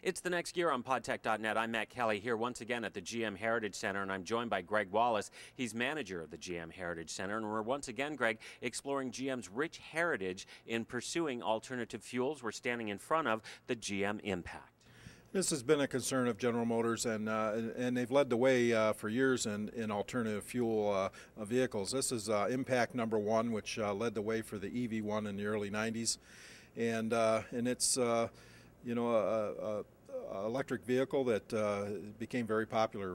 It's the next year on podtech.net. I'm Matt Kelly here once again at the GM Heritage Center, and I'm joined by Greg Wallace. He's manager of the GM Heritage Center, and we're once again, Greg, exploring GM's rich heritage in pursuing alternative fuels. We're standing in front of the GM Impact. This has been a concern of General Motors, and they've led the way for years in alternative fuel vehicles. This is Impact number 1, which led the way for the EV1 in the early 90s, and it's electric vehicle that became very popular.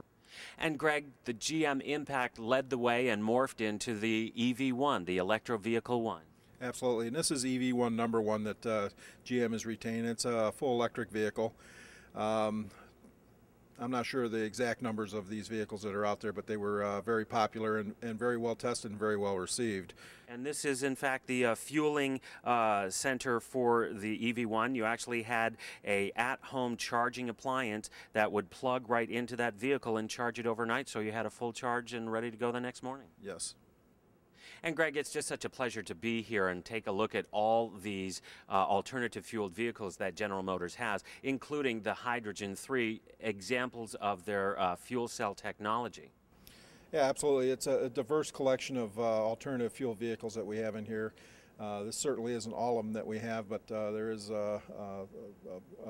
And Greg, the GM Impact led the way and morphed into the EV1, the Electro Vehicle 1. Absolutely, and this is EV1 number 1 that GM has retained. It's a full electric vehicle. I'm not sure the exact numbers of these vehicles that are out there, but they were very popular and very well tested and very well received. And this is, in fact, the fueling center for the EV1. You actually had a at-home charging appliance that would plug right into that vehicle and charge it overnight, so you had a full charge and ready to go the next morning. Yes. And Greg, it's just such a pleasure to be here and take a look at all these alternative fueled vehicles that General Motors has, including the Hydrogen 3, examples of their fuel cell technology. Yeah, absolutely. It's a diverse collection of alternative fuel vehicles that we have in here. This certainly isn't all of them that we have, but there is a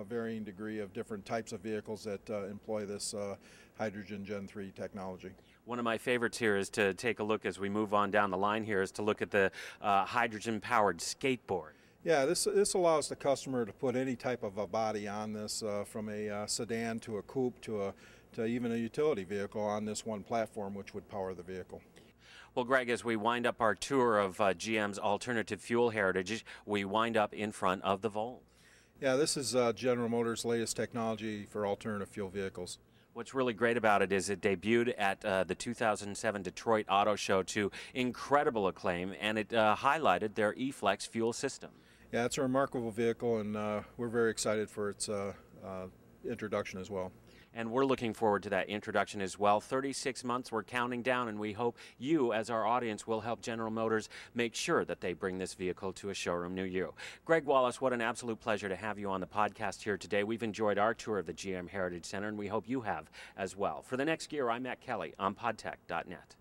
varying degree of different types of vehicles that employ this Hydrogen Gen 3 technology. One of my favorites here is to take a look as we move on down the line here is to look at the hydrogen-powered skateboard. Yeah, this allows the customer to put any type of a body on this, from a sedan to a coupe to even a utility vehicle on this one platform, which would power the vehicle. Well, Greg, as we wind up our tour of GM's alternative fuel heritage, we wind up in front of the Volt. Yeah, this is General Motors' latest technology for alternative fuel vehicles. What's really great about it is it debuted at the 2007 Detroit Auto Show to incredible acclaim, and it highlighted their E-Flex fuel system. Yeah, it's a remarkable vehicle, and we're very excited for its introduction as well. And we're looking forward to that introduction as well. 36 months, we're counting down, and we hope you, as our audience, will help General Motors make sure that they bring this vehicle to a showroom near you. Greg Wallace, what an absolute pleasure to have you on the podcast here today. We've enjoyed our tour of the GM Heritage Center, and we hope you have as well. For the next year, I'm Matt Kelly on podtech.net.